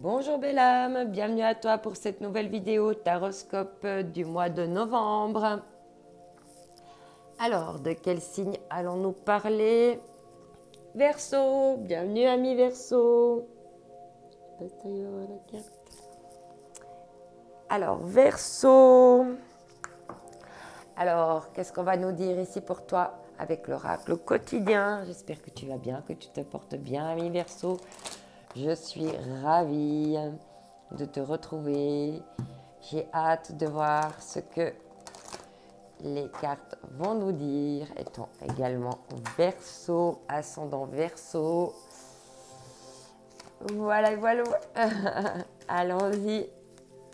Bonjour belle âme, bienvenue à toi pour cette nouvelle vidéo taroscope du mois de novembre. Alors, de quel signe allons-nous parler? Verseau, bienvenue ami Verseau. Je passe ailleurs la carte. Alors, Verseau. Alors, qu'est-ce qu'on va nous dire ici pour toi avec l'oracle quotidien? J'espère que tu vas bien, que tu te portes bien ami Verseau. Je suis ravie de te retrouver. J'ai hâte de voir ce que les cartes vont nous dire. Étant également Verseau, ascendant Verseau. Voilà, voilà. Allons-y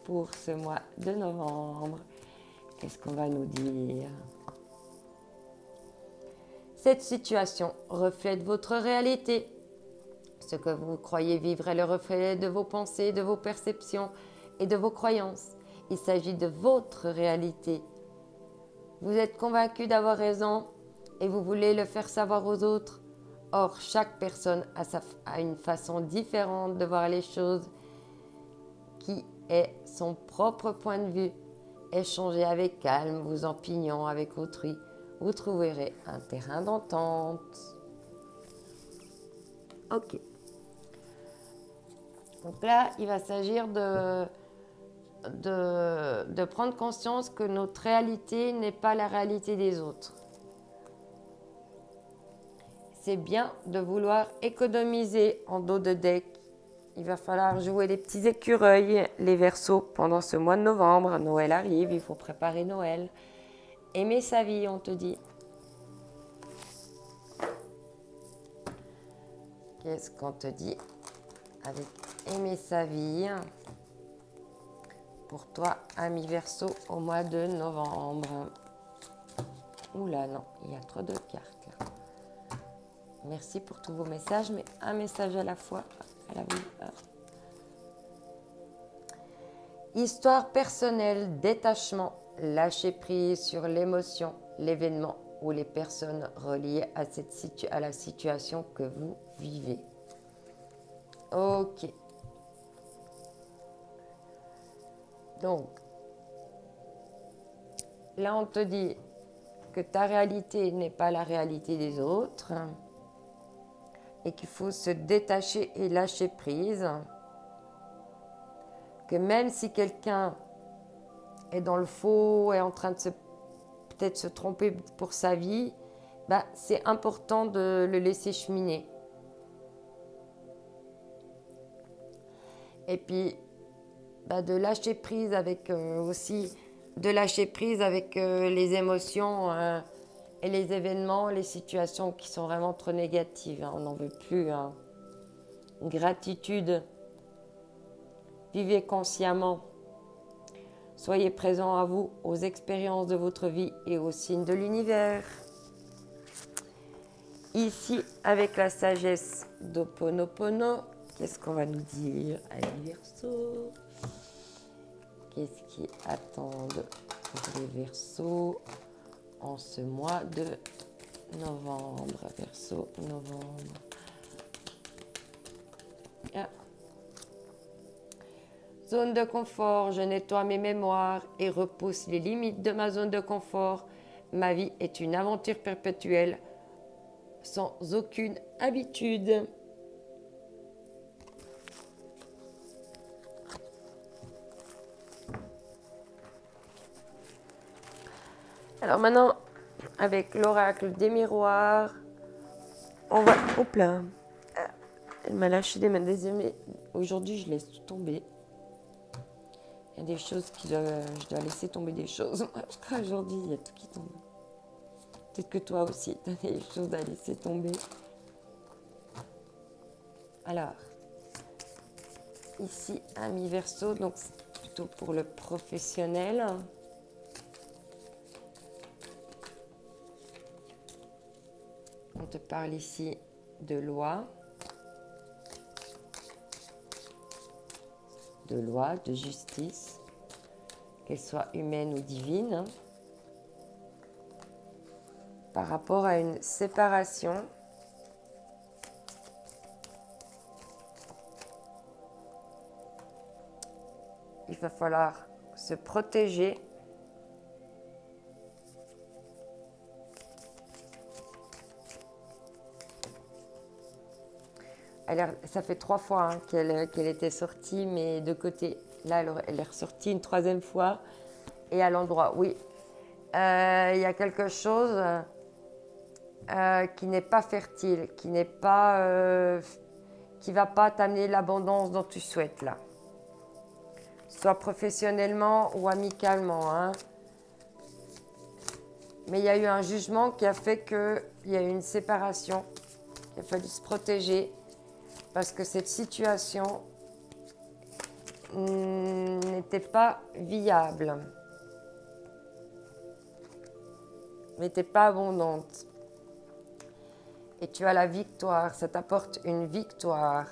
pour ce mois de novembre. Qu'est-ce qu'on va nous dire? Cette situation reflète votre réalité. Ce que vous croyez vivre est le reflet de vos pensées, de vos perceptions et de vos croyances. Il s'agit de votre réalité. Vous êtes convaincu d'avoir raison et vous voulez le faire savoir aux autres. Or, chaque personne a une façon différente de voir les choses qui est son propre point de vue. Échangez avec calme vos opinions avec autrui. Vous trouverez un terrain d'entente. Ok. Donc là, il va s'agir de prendre conscience que notre réalité n'est pas la réalité des autres. C'est bien de vouloir économiser en dos de deck. Il va falloir jouer les petits écureuils, les Verseaux, pendant ce mois de novembre. Noël arrive, il faut préparer Noël. Aimer sa vie, on te dit. Qu'est-ce qu'on te dit avec aimer sa vie pour toi, ami Verseau, au mois de novembre? Oula, non, il y a trop de cartes là. Merci pour tous vos messages, mais un message à la fois. Histoire personnelle, détachement, lâcher prise sur l'émotion, l'événement ou les personnes reliées à la situation que vous vivez. Ok. Donc, là on te dit que ta réalité n'est pas la réalité des autres et qu'il faut se détacher et lâcher prise. Que même si quelqu'un est dans le faux, est en train de peut-être se tromper pour sa vie, c'est important de le laisser cheminer. Et puis, de lâcher prise avec aussi, de lâcher prise avec les émotions et les événements, les situations qui sont vraiment trop négatives. On n'en veut plus. Gratitude. Vivez consciemment. Soyez présent à vous, aux expériences de votre vie et aux signes de l'univers. Ici, avec la sagesse d'Ho'oponopono, qu'est-ce qu'on va nous dire? Allez, Verseau. Qu'est-ce qui attendent pour les Verseaux en ce mois de novembre? Verseau, novembre. Zone de confort, je nettoie mes mémoires et repousse les limites de ma zone de confort. Ma vie est une aventure perpétuelle sans aucune habitude. Alors maintenant, avec l'oracle des miroirs, on va... Hop là. Elle m'a lâché des mains. Désolée, aujourd'hui je laisse tout tomber. Il y a des choses je dois laisser tomber des choses. Aujourd'hui, il y a tout qui tombe. Peut-être que toi aussi, tu as des choses à laisser tomber. Alors, ici, ami Verseau, donc c'est plutôt pour le professionnel. On te parle ici de loi, de justice, qu'elle soit humaine ou divine, par rapport à une séparation il va falloir se protéger. Ça fait 3 fois hein, qu'elle était sortie, mais de côté. Là, elle est ressortie une 3e fois. Et à l'endroit, oui. Il y a quelque chose qui n'est pas fertile, qui va pas t'amener l'abondance dont tu souhaites là. Soit professionnellement ou amicalement. Hein. Mais il y a eu un jugement qui a fait qu'il y a eu une séparation. Il a fallu se protéger parce que cette situation n'était pas viable. N'était pas abondante. Et tu as la victoire, ça t'apporte une victoire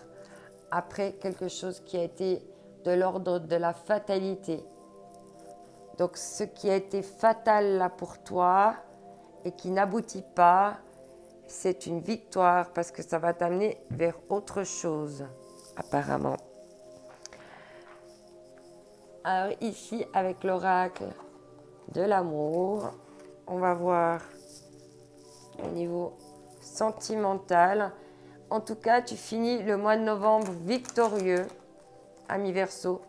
après quelque chose qui a été de l'ordre de la fatalité. Donc ce qui a été fatal là pour toi et qui n'aboutit pas, c'est une victoire parce que ça va t'amener vers autre chose, apparemment. Alors ici, avec l'oracle de l'amour, on va voir au niveau sentimental. En tout cas, tu finis le mois de novembre victorieux, ami Verseau.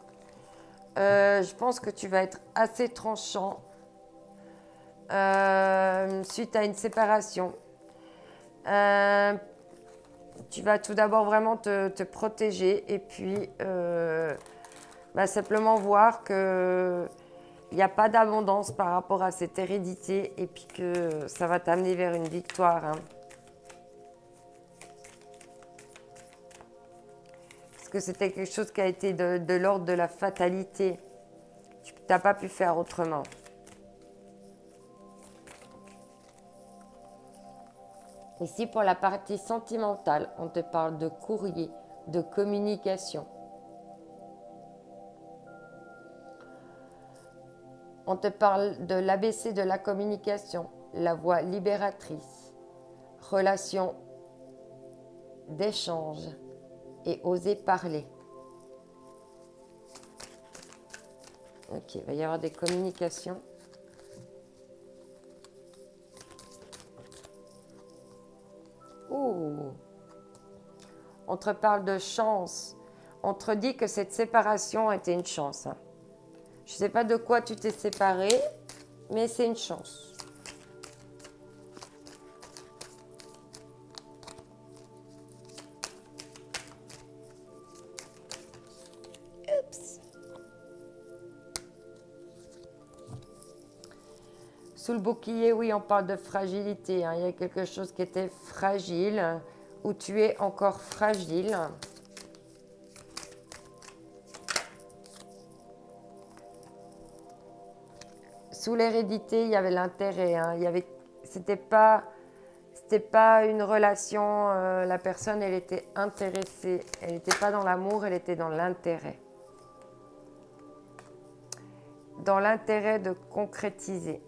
Je pense que tu vas être assez tranchant suite à une séparation. Tu vas tout d'abord vraiment te protéger et puis simplement voir qu'il n'y a pas d'abondance par rapport à cette hérédité et puis que ça va t'amener vers une victoire. Hein. Parce que c'était quelque chose qui a été de l'ordre de la fatalité. Tu n'as pas pu faire autrement. Ici, pour la partie sentimentale, on te parle de courrier, de communication. On te parle de l'ABC de la communication, la voie libératrice, relation d'échange et oser parler. Ok, il va y avoir des communications. Ouh. On te parle de chance. On te dit que cette séparation était une chance. Hein. Je ne sais pas de quoi tu t'es séparé, mais c'est une chance. Oups. Sous le bouclier, oui, on parle de fragilité. Hein. Il y a quelque chose qui était fragile, ou tu es encore fragile. Sous l'hérédité, il y avait l'intérêt. Hein. C'était pas une relation. La personne, elle était intéressée. Elle n'était pas dans l'amour, elle était dans l'intérêt. Dans l'intérêt de concrétiser.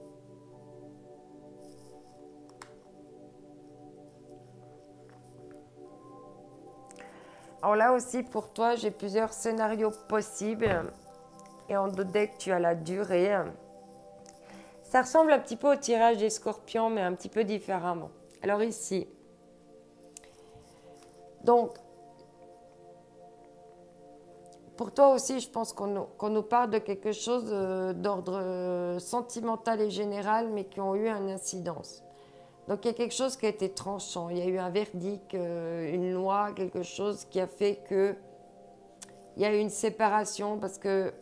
Alors là aussi, pour toi, j'ai plusieurs scénarios possibles. Et en deck, tu as la durée. Ça ressemble un petit peu au tirage des scorpions, mais un petit peu différemment. Alors ici, donc, pour toi aussi, je pense qu'on nous parle de quelque chose d'ordre sentimental et général, mais qui ont eu une incidence. Donc, il y a quelque chose qui a été tranchant. Il y a eu un verdict, une loi, quelque chose qui a fait qu'il y a eu une séparation parce que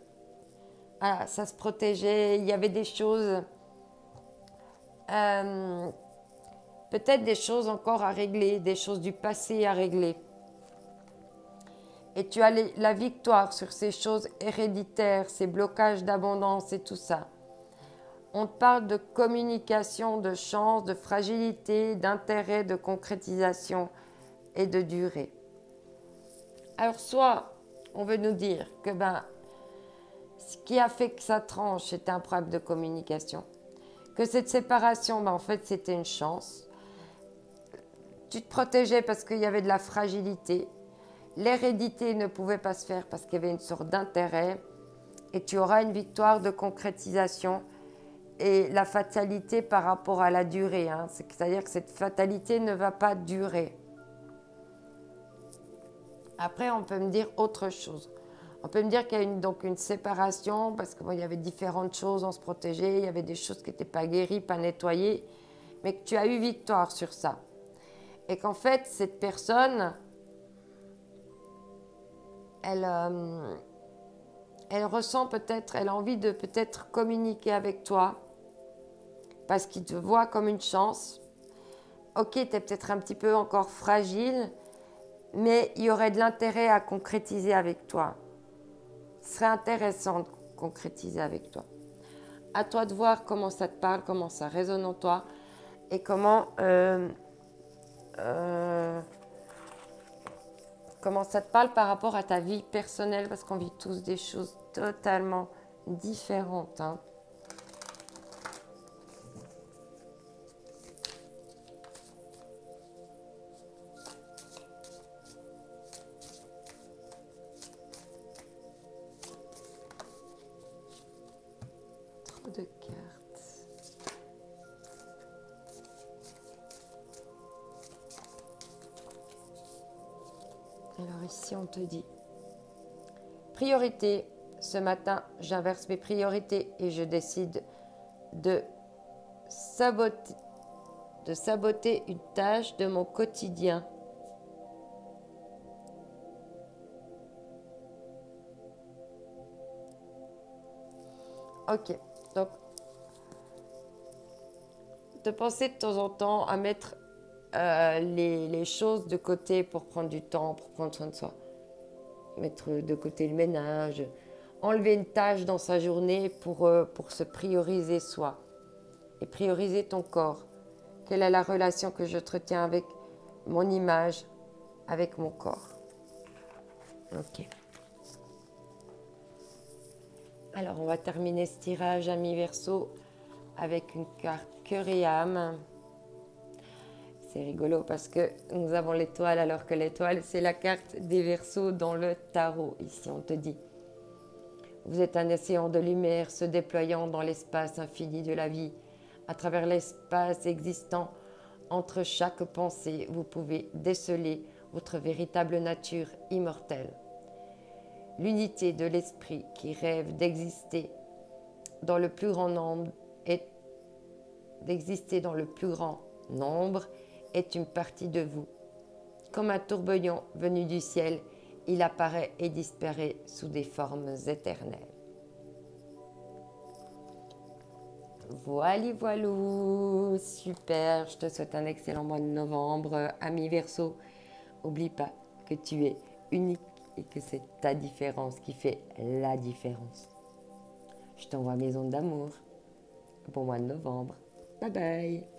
ça se protégeait. Il y avait des choses... peut-être des choses encore à régler, des choses du passé à régler. Et tu as la victoire sur ces choses héréditaires, ces blocages d'abondance et tout ça. On te parle de communication, de chance, de fragilité, d'intérêt, de concrétisation et de durée. Alors soit on veut nous dire que ce qui a fait que ça tranche, c'était un problème de communication. Que cette séparation, en fait, c'était une chance. Tu te protégeais parce qu'il y avait de la fragilité. L'hérédité ne pouvait pas se faire parce qu'il y avait une sorte d'intérêt. et tu auras une victoire de concrétisation. Et la fatalité par rapport à la durée, hein, c'est-à-dire que cette fatalité ne va pas durer. Après, on peut me dire autre chose. On peut me dire qu'il y a donc une séparation parce qu'il y avait différentes choses, on se protégeait, il y avait des choses qui n'étaient pas guéries, pas nettoyées, mais que tu as eu victoire sur ça. Et qu'en fait, cette personne, elle ressent peut-être, elle a envie de peut-être communiquer avec toi parce qu'il te voit comme une chance. Ok, tu es peut-être un petit peu encore fragile, mais il y aurait de l'intérêt à concrétiser avec toi. Ce serait intéressant de concrétiser avec toi. À toi de voir comment ça te parle, comment ça résonne en toi et comment ça te parle par rapport à ta vie personnelle, parce qu'on vit tous des choses totalement différentes, hein. Trop de cartes. Alors ici, on te dit priorité. Ce matin, j'inverse mes priorités et je décide de saboter une tâche de mon quotidien. Ok, donc de penser de temps en temps à mettre les choses de côté pour prendre du temps, pour prendre soin de soi. Mettre de côté le ménage, enlever une tâche dans sa journée pour se prioriser soi et prioriser ton corps. Quelle est la relation que j'entretiens avec mon image, avec mon corps? Ok. Alors, on va terminer ce tirage, amis Verseau, avec une carte cœur et âme. C'est rigolo parce que nous avons l'étoile, alors que l'étoile, c'est la carte des Verseaux dans le tarot. Ici, on te dit, vous êtes un océan de lumière se déployant dans l'espace infini de la vie. À travers l'espace existant entre chaque pensée, vous pouvez déceler votre véritable nature immortelle. L'unité de l'esprit qui rêve d'exister dans le plus grand nombre est une partie de vous. Comme un tourbillon venu du ciel, il apparaît et disparaît sous des formes éternelles. Voilà, voilou, super, je te souhaite un excellent mois de novembre. Ami Verseau, n'oublie pas que tu es unique et que c'est ta différence qui fait la différence. Je t'envoie mes ondes d'amour. Bon mois de novembre. Bye bye.